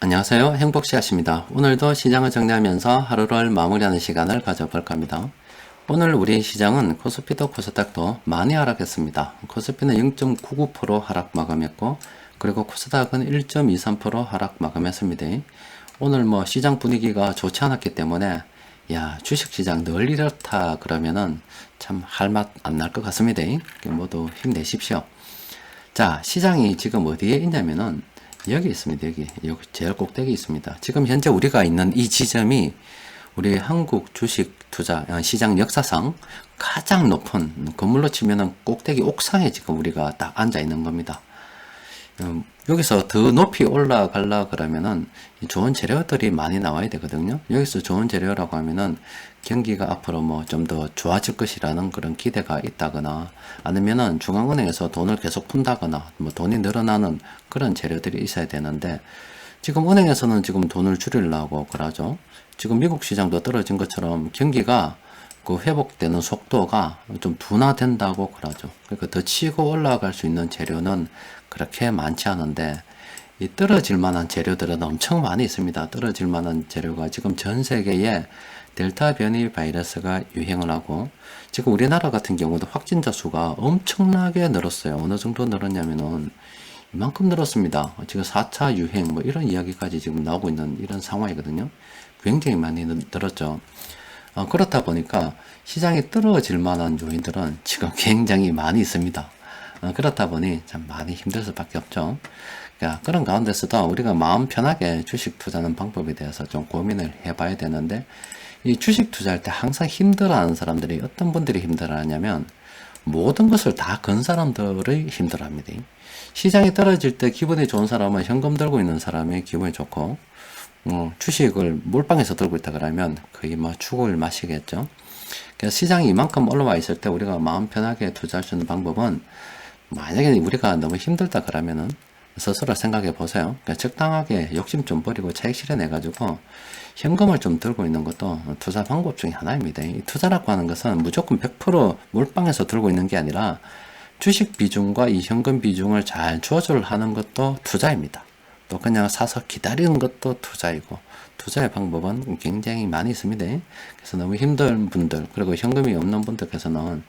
안녕하세요. 행복씨앗입니다. 오늘도 시장을 정리하면서 하루를 마무리하는 시간을 가져볼까 합니다. 오늘 우리 시장은 코스피도 코스닥도 많이 하락했습니다. 코스피는 0.99% 하락 마감했고, 그리고 코스닥은 1.23% 하락 마감했습니다. 오늘 시장 분위기가 좋지 않았기 때문에 야, 주식시장 늘 이렇다 그러면은 참 할 맛 안 날 것 같습니다. 모두 힘내십시오. 자, 시장이 지금 어디에 있냐면은 여기 있습니다. 여기 제일 꼭대기 있습니다. 지금 현재 우리가 있는 이 지점이 우리 한국 주식 투자 시장 역사상 가장 높은, 건물로 치면은 꼭대기 옥상에 지금 우리가 딱 앉아 있는 겁니다. 여기서 더 높이 올라가려 그러면은 좋은 재료들이 많이 나와야 되거든요. 여기서 좋은 재료라고 하면은 경기가 앞으로 좀 더 좋아질 것이라는 그런 기대가 있다거나, 아니면은 중앙은행에서 돈을 계속 푼다거나 돈이 늘어나는 그런 재료들이 있어야 되는데, 지금 은행에서는 지금 돈을 줄이려고 그러죠. 지금 미국 시장도 떨어진 것처럼 경기가 그 회복되는 속도가 좀 둔화된다고 그러죠. 그러니까 더 치고 올라갈 수 있는 재료는 그렇게 많지 않은데, 이 떨어질 만한 재료들은 엄청 많이 있습니다. 떨어질 만한 재료가 지금 전 세계에 델타 변이 바이러스가 유행을 하고, 지금 우리나라 같은 경우도 확진자 수가 엄청나게 늘었어요. 어느 정도 늘었냐면은 이만큼 늘었습니다. 지금 4차 유행 이런 이야기까지 지금 나오고 있는 이런 상황이거든요. 굉장히 많이 늘었죠. 그렇다 보니까 시장이 떨어질 만한 요인들은 지금 굉장히 많이 있습니다. 그렇다 보니 참 많이 힘들 수밖에 없죠. 그러니까 그런 가운데서도 우리가 마음 편하게 주식 투자하는 방법에 대해서 좀 고민을 해봐야 되는데, 이 주식 투자할 때 항상 힘들어하는 사람들이, 어떤 분들이 힘들어하냐면 모든 것을 다 건 사람들이 힘들어합니다. 시장이 떨어질 때 기분이 좋은 사람은 현금 들고 있는 사람이 기분이 좋고, 주식을 몰빵해서 들고 있다 그러면 거의 죽을 맛이겠죠. 그래서 시장이 이만큼 올라와 있을 때 우리가 마음 편하게 투자할 수 있는 방법은, 만약에 우리가 너무 힘들다 그러면은 스스로 생각해 보세요. 그러니까 적당하게 욕심 좀 버리고 차익 실현해 가지고 현금을 좀 들고 있는 것도 투자 방법 중에 하나입니다. 이 투자라고 하는 것은 무조건 100% 몰빵해서 들고 있는 게 아니라 주식 비중과 이 현금 비중을 잘 조절하는 것도 투자입니다. 또 그냥 사서 기다리는 것도 투자이고, 투자의 방법은 굉장히 많이 있습니다. 그래서 너무 힘든 분들, 그리고 현금이 없는 분들께서는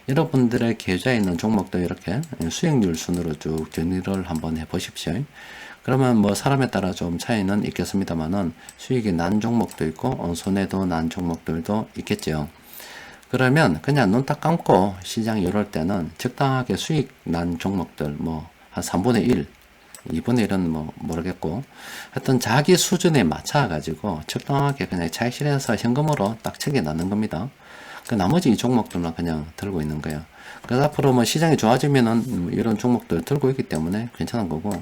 여러분들의 계좌에 있는 종목도 이렇게 수익률 순으로 쭉 정리를 한번 해 보십시오. 그러면 사람에 따라 좀 차이는 있겠습니다만은 수익이 난 종목도 있고 손해도 난 종목들도 있겠죠. 그러면 그냥 눈 딱 감고 시장이 이럴 때는 적당하게 수익 난 종목들 한 3분의 1, 2분의 1은 모르겠고, 하여튼 자기 수준에 맞춰 가지고 적당하게 그냥 차익 실현해서 현금으로 딱 챙겨 넣는 겁니다. 그 나머지 이 종목들만 그냥 들고 있는 거예요. 그래서 앞으로 시장이 좋아지면은 이런 종목들 들고 있기 때문에 괜찮은 거고,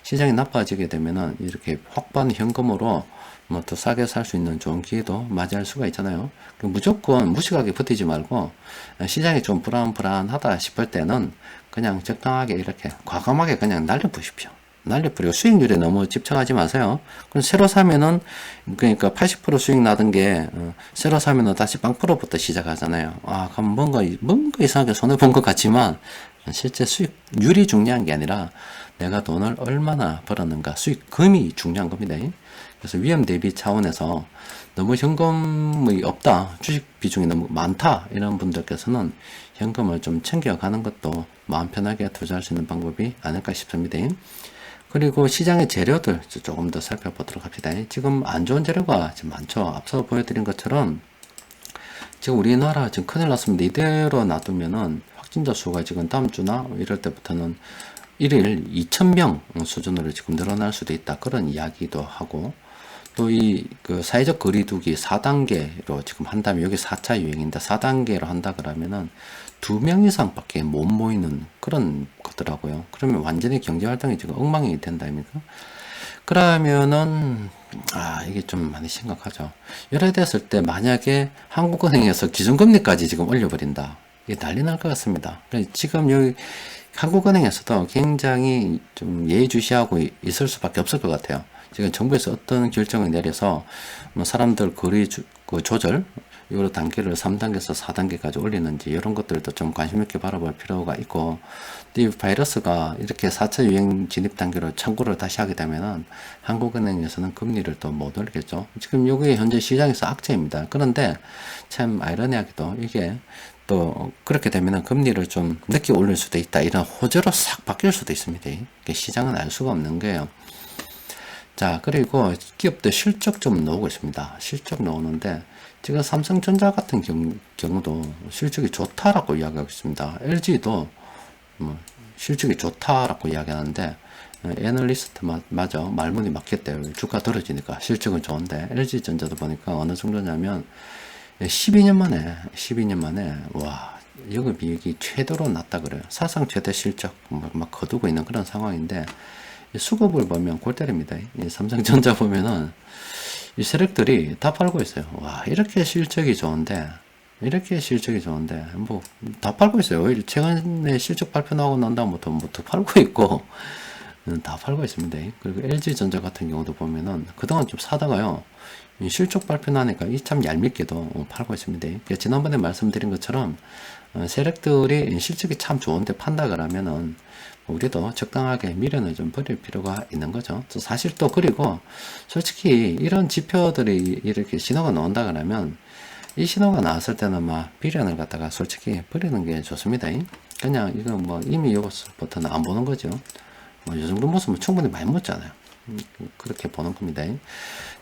시장이 나빠지게 되면은 이렇게 확보한 현금으로 더 싸게 살 수 있는 좋은 기회도 맞이할 수가 있잖아요. 무조건 무식하게 버티지 말고, 시장이 좀 불안하다 싶을 때는 그냥 적당하게 이렇게 과감하게 그냥 날려보십시오. 날려버리고 수익률에 너무 집착하지 마세요. 그럼 새로 사면은, 그러니까 80% 수익 나던 게 새로 사면은 다시 0%부터 시작하잖아요. 그럼 뭔가 이상하게 손해 본 것 같지만 실제 수익률이 중요한 게 아니라 내가 돈을 얼마나 벌었는가, 수익금이 중요한 겁니다. 그래서 위험 대비 차원에서 너무 현금이 없다, 주식 비중이 너무 많다 이런 분들께서는 현금을 좀 챙겨가는 것도 마음 편하게 투자할 수 있는 방법이 아닐까 싶습니다. 그리고 시장의 재료들 조금 더 살펴보도록 합시다. 지금 안 좋은 재료가 지금 많죠. 앞서 보여드린 것처럼 지금 우리나라 지금 큰일 났습니다. 이대로 놔두면은 확진자 수가 지금 다음 주나 이럴 때부터는 1일 2,000명 수준으로 지금 늘어날 수도 있다, 그런 이야기도 하고, 또 그 사회적 거리두기 4단계로 지금 한다면, 여기 4차 유행인데 4단계로 한다 그러면은 2명 이상밖에 못 모이는 그런 거더라고요. 그러면 완전히 경제활동이 지금 엉망이 된다 아닙니까? 그러면은 이게 좀 많이 심각하죠. 이래 됐을 때 만약에 한국은행에서 기준금리까지 지금 올려버린다, 이게 난리 날 것 같습니다. 지금 여기 한국은행에서도 굉장히 좀 예의주시하고 있을 수밖에 없을 것 같아요. 지금 정부에서 어떤 결정을 내려서 사람들 거리 조절, 이거 단계를 3단계에서 4단계까지 올리는지 이런 것들도 좀 관심 있게 바라볼 필요가 있고, 이 바이러스가 이렇게 4차 유행 진입 단계로 청구를 다시 하게 되면은 한국은행에서는 금리를 또 못 올리겠죠. 지금 이게 현재 시장에서 악재입니다. 그런데 참 아이러니하게도 이게 또 그렇게 되면은 금리를 좀 늦게 올릴 수도 있다, 이런 호재로 싹 바뀔 수도 있습니다. 시장은 알 수가 없는 거예요. 자, 그리고 기업들 실적 좀 나오고 있습니다. 실적 나오는데 지금 삼성전자 같은 경우도 실적이 좋다라고 이야기하고 있습니다. LG도 실적이 좋다라고 이야기하는데, 애널리스트 맞아, 말문이 막혔대요. 주가 떨어지니까 실적은 좋은데, LG전자도 보니까 어느 정도냐면 12년 만에 와, 영업이익이 최대로 낮다 그래요. 사상 최대 실적 막 거두고 있는 그런 상황인데, 수급을 보면 골 때립니다. 이 삼성전자 보면은 이 세력들이 다 팔고 있어요. 와, 이렇게 실적이 좋은데 뭐 다 팔고 있어요. 오히려 최근에 실적 발표 나오고 난 다음부터 뭐 더 팔고 있고 다 팔고 있습니다. 그리고 LG전자 같은 경우도 보면은 그동안 좀 사다가요, 실적 발표 나니까 이 참 얄밉게도 팔고 있습니다. 지난번에 말씀드린 것처럼 세력들이 실적이 참 좋은데 판다 그러면은 우리도 적당하게 미련을 좀 버릴 필요가 있는 거죠. 사실 또 그리고 솔직히 이런 지표들이 이렇게 신호가 나온다 그러면 이 신호가 나왔을 때는 막 미련을 갖다가 솔직히 버리는 게 좋습니다. 그냥 이거 뭐 이미 요것부터는 안 보는 거죠. 뭐 이 정도 모습은 충분히 많이 묻잖아요. 그렇게 보는 겁니다.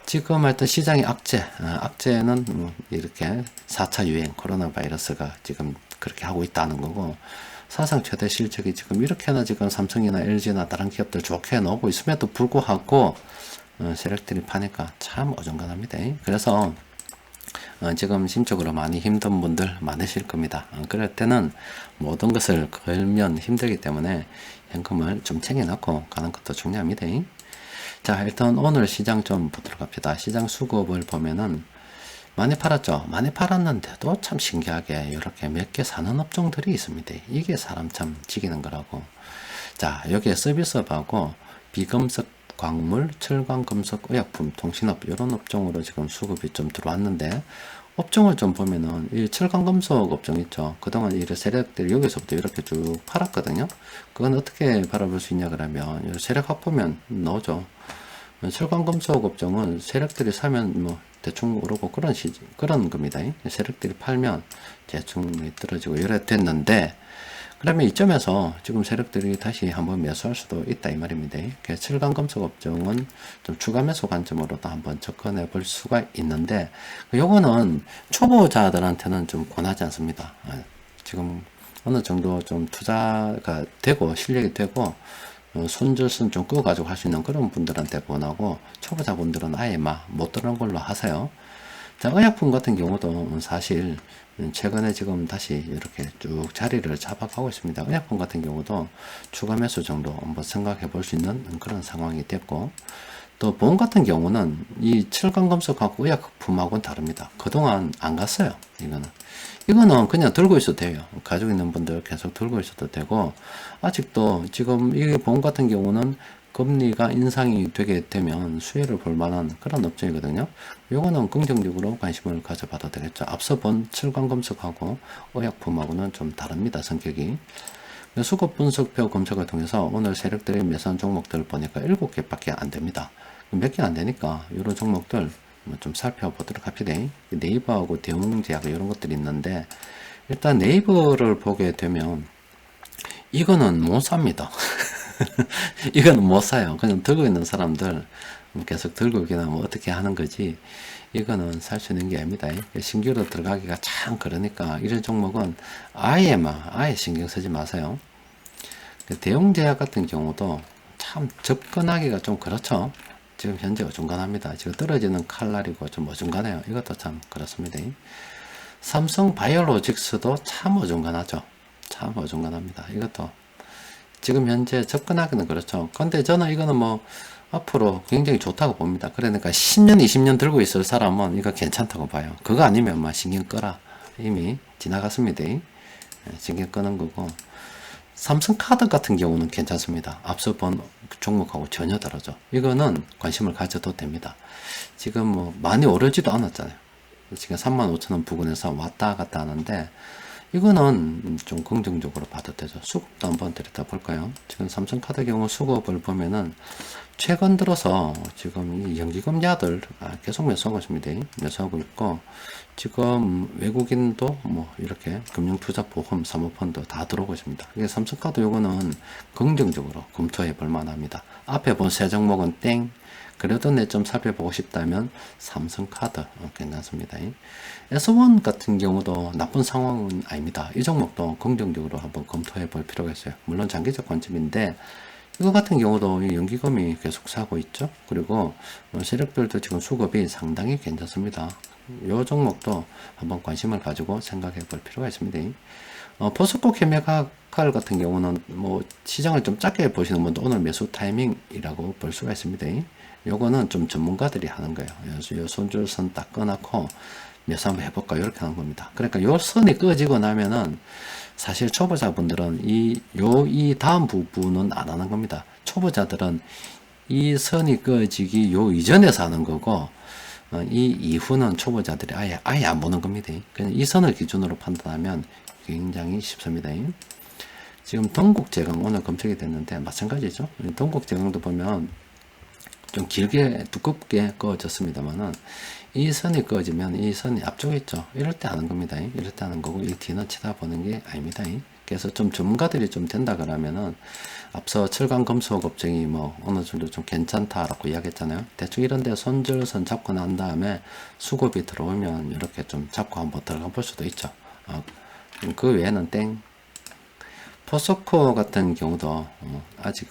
지금 하여튼 시장의 악재는 이렇게 4차 유행 코로나 바이러스가 지금 그렇게 하고 있다는 거고, 사상 최대 실적이 지금 이렇게나 지금 삼성이나 LG나 다른 기업들 좋게 나오고 있음에도 불구하고 세력들이 파니까 참 어중간합니다. 그래서 지금 심적으로 많이 힘든 분들 많으실 겁니다. 그럴 때는 모든 것을 걸면 힘들기 때문에 현금을 좀 챙겨놓고 가는 것도 중요합니다. 자, 일단 오늘 시장 좀 보도록 합시다. 시장 수급을 보면은 많이 팔았죠. 많이 팔았는데도 참 신기하게 이렇게 몇 개 사는 업종들이 있습니다. 이게 사람 참 지기는 거라고. 자, 여기에 서비스업하고 비금속, 광물, 철강, 금속, 의약품, 통신업 이런 업종으로 지금 수급이 좀 들어왔는데, 업종을 좀 보면은 이 철강, 금속 업종 있죠. 그동안 이 세력들이 여기서부터 이렇게 쭉 팔았거든요. 그건 어떻게 바라볼 수 있냐 그러면 세력 합보면 나오죠. 철강, 금속 업종은 세력들이 사면 뭐 대충 오르고 그런 겁니다. 세력들이 팔면 대충 떨어지고 이래 됐는데, 그러면 이점에서 지금 세력들이 다시 한번 매수할 수도 있다 이 말입니다. 철강, 금속 업종은 좀 추가 매수 관점으로도 한번 접근해 볼 수가 있는데, 요거는 초보자들한테는 좀 권하지 않습니다. 지금 어느 정도 좀 투자가 되고 실력이 되고 손절선 좀 끄어가지고 할 수 있는 그런 분들한테 권하고, 초보자분들은 아예 막 못 들어오는 걸로 하세요. 자, 의약품 같은 경우도 사실 최근에 지금 다시 이렇게 쭉 자리를 잡아가고 있습니다. 의약품 같은 경우도 추가 매수 정도 한번 생각해 볼 수 있는 그런 상황이 됐고, 또 보험 같은 경우는 이 철강금속하고 의약품하고는 다릅니다. 그동안 안 갔어요. 이거는 그냥 들고 있어도 돼요. 가지고 있는 분들 계속 들고 있어도 되고, 아직도 지금 이 보험 같은 경우는 금리가 인상이 되게 되면 수혜를 볼 만한 그런 업종이거든요. 요거는 긍정적으로 관심을 가져봐도 되겠죠. 앞서 본 철강금속하고 의약품하고는 좀 다릅니다, 성격이. 수급 분석표 검색을 통해서 오늘 세력들의 매수한 종목들을 보니까 7개밖에 안 됩니다. 몇 개 안 되니까 이런 종목들 좀 살펴보도록 합시다. 네이버하고 대웅제약 이런 것들이 있는데, 일단 네이버를 보게 되면 이거는 못 삽니다. 이거는 못 사요. 그냥 들고 있는 사람들 계속 들고 있기나 뭐 어떻게 하는 거지, 이거는 살 수 있는 게 아닙니다. 신규로 들어가기가 참 그러니까 이런 종목은 아예 신경 쓰지 마세요. 대웅제약 같은 경우도 참 접근하기가 좀 그렇죠. 지금 현재 어중간합니다. 지금 떨어지는 칼날이고 좀 어중간해요. 이것도 참 그렇습니다. 삼성 바이오로직스도 참 어중간하죠. 참 어중간합니다. 이것도 지금 현재 접근하기는 그렇죠. 근데 저는 이거는 뭐 앞으로 굉장히 좋다고 봅니다. 그러니까 10년, 20년 들고 있을 사람은 이거 괜찮다고 봐요. 그거 아니면 막 신경 꺼라. 이미 지나갔습니다. 신경 끄는 거고. 삼성카드 같은 경우는 괜찮습니다. 앞서 본 종목하고 전혀 다르죠. 이거는 관심을 가져도 됩니다. 지금 뭐 많이 오르지도 않았잖아요. 지금 35,000원 부근에서 왔다 갔다 하는데 이거는 좀 긍정적으로 봐도 되죠. 수급도 한번 들여다 볼까요? 지금 삼성카드 경우 수급을 보면은 최근 들어서 지금 이 연기금야들 계속 매수하고 있습니다. 매수하고 있고 지금 외국인도 뭐 이렇게 금융투자보험, 사모펀드 다 들어오고 있습니다. 이게 삼성카드 요거는 긍정적으로 검토해 볼 만합니다. 앞에 본 세 종목은 땡. 그래도 내 좀 살펴보고 싶다면 삼성카드 괜찮습니다. S1 같은 경우도 나쁜 상황은 아닙니다. 이 종목도 긍정적으로 한번 검토해 볼 필요가 있어요. 물론 장기적 관점인데 이거 같은 경우도 연기금이 계속 사고 있죠. 그리고 세력별도 지금 수급이 상당히 괜찮습니다. 이 종목도 한번 관심을 가지고 생각해 볼 필요가 있습니다. 포스코 케미칼 같은 경우는 뭐 시장을 좀 작게 보시는 분도 오늘 매수 타이밍이라고 볼 수가 있습니다. 요거는 좀 전문가들이 하는 거예요. 요 손줄선 딱 꺼놓고 매수 한번 해볼까 이렇게 하는 겁니다. 그러니까 요 선이 꺼지고 나면은 사실 초보자분들은 이 다음 부분은 안 하는 겁니다. 초보자들은 이 선이 꺼지기 요 이전에서 하는 거고 이 이후는 초보자들이 아예 안 보는 겁니다. 그냥 이 선을 기준으로 판단하면 굉장히 쉽습니다. 지금 동국제강 오늘 검색이 됐는데 마찬가지죠. 동국제강도 보면 좀 길게 두껍게 그어졌습니다만은 이 선이 그어지면 이 선이 앞쪽에 있죠. 이럴 때 하는 겁니다. 이럴 때 하는 거고 이 뒤는 쳐다보는 게 아닙니다. 그래서 좀 전문가들이 좀 된다 그러면은 앞서 철강 금속 업종이 뭐 어느 정도 좀 괜찮다라고 이야기했잖아요. 대충 이런 데 손절선 잡고 난 다음에 수급이 들어오면 이렇게 좀 잡고 한번 들어가 볼 수도 있죠. 그 외에는 땡. 포스코 같은 경우도 아직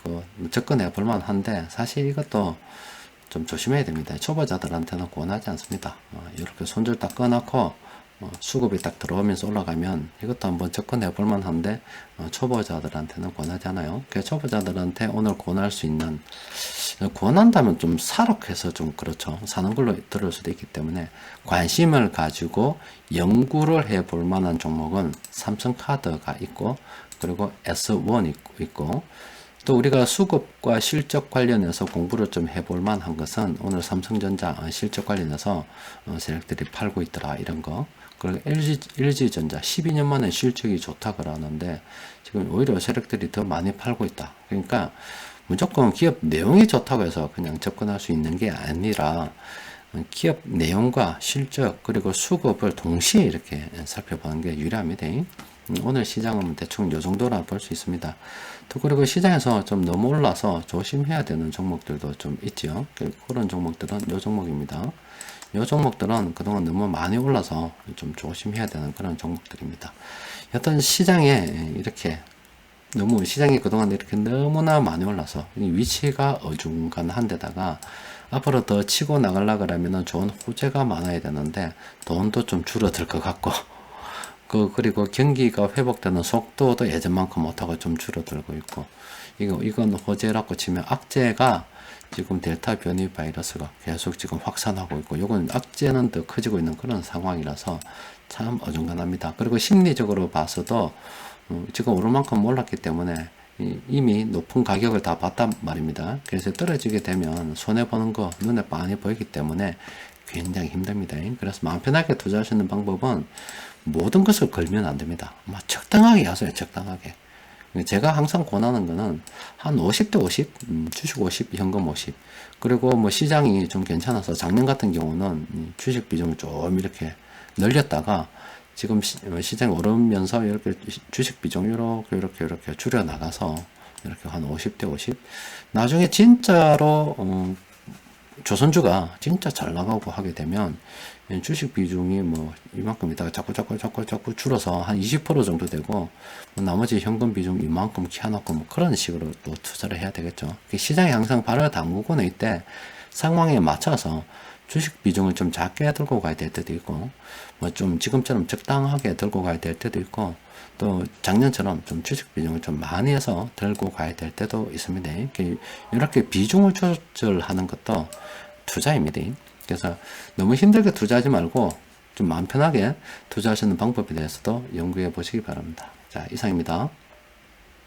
접근해 볼만 한데 사실 이것도 좀 조심해야 됩니다. 초보자들한테는 권하지 않습니다. 이렇게 손절 딱 꺼놓고 수급이 딱 들어오면서 올라가면 이것도 한번 접근해 볼만 한데 초보자들한테는 권하지 않아요. 그래서 초보자들한테 오늘 권할 수 있는 권한다면 좀 사록해서 좀 그렇죠. 사는 걸로 들을 수도 있기 때문에 관심을 가지고 연구를 해 볼 만한 종목은 삼성카드가 있고 그리고 S1 있고 또 우리가 수급과 실적 관련해서 공부를 좀 해볼 만한 것은 오늘 삼성전자 실적 관련해서 세력들이 팔고 있더라 이런 거. 그리고 LG전자 12년 만에 실적이 좋다 그러는데 지금 오히려 세력들이 더 많이 팔고 있다. 그러니까 무조건 기업 내용이 좋다고 해서 그냥 접근할 수 있는 게 아니라 기업 내용과 실적 그리고 수급을 동시에 이렇게 살펴보는 게 유리합니다. 오늘 시장은 대충 요 정도라 볼 수 있습니다. 또 그리고 시장에서 좀 너무 올라서 조심해야 되는 종목들도 좀 있죠. 그런 종목들은 요 종목입니다. 요 종목들은 그동안 너무 많이 올라서 좀 조심해야 되는 그런 종목들입니다. 여튼 시장에 이렇게 너무 시장이 그동안 이렇게 너무나 많이 올라서 위치가 어중간한 데다가 앞으로 더 치고 나가려 그러면 좋은 호재가 많아야 되는데 돈도 좀 줄어들 것 같고 그리고 경기가 회복되는 속도도 예전만큼 못하고 좀 줄어들고 있고 이건 호재라고 치면 악재가 지금 델타 변이 바이러스가 계속 지금 확산하고 있고 요건 악재는 더 커지고 있는 그런 상황이라서 참 어중간합니다. 그리고 심리적으로 봐서도 지금 오를 만큼 올랐기 때문에 이미 높은 가격을 다 봤단 말입니다. 그래서 떨어지게 되면 손해보는 거 눈에 빤히 보이기 때문에 굉장히 힘듭니다. 그래서 마음 편하게 투자할 수 있는 방법은 모든 것을 걸면 안 됩니다. 적당하게 하세요. 적당하게. 제가 항상 권하는 거는 한 50대 50, 주식 50, 현금 50. 그리고 뭐 시장이 좀 괜찮아서 작년 같은 경우는 주식 비중을 좀 이렇게 늘렸다가 지금 시장이 오르면서 이렇게 주식 비중 이렇게 줄여 나가서 이렇게 한 50대 50. 나중에 진짜로 조선주가 진짜 잘 나가고 하게 되면 주식 비중이 뭐 이만큼 있다가 자꾸 줄어서 한 20% 정도 되고 뭐 나머지 현금 비중 이만큼 키워놓고 뭐 그런 식으로 또 투자를 해야 되겠죠. 시장이 항상 발을 담그고는 있대 상황에 맞춰서 주식 비중을 좀 작게 들고 가야 될 때도 있고 뭐 좀 지금처럼 적당하게 들고 가야 될 때도 있고 또 작년처럼 좀 주식 비중을 좀 많이 해서 들고 가야 될 때도 있습니다. 이렇게 비중을 조절하는 것도 투자입니다. 그래서 너무 힘들게 투자하지 말고 좀 마음 편하게 투자하시는 방법에 대해서도 연구해 보시기 바랍니다. 자, 이상입니다.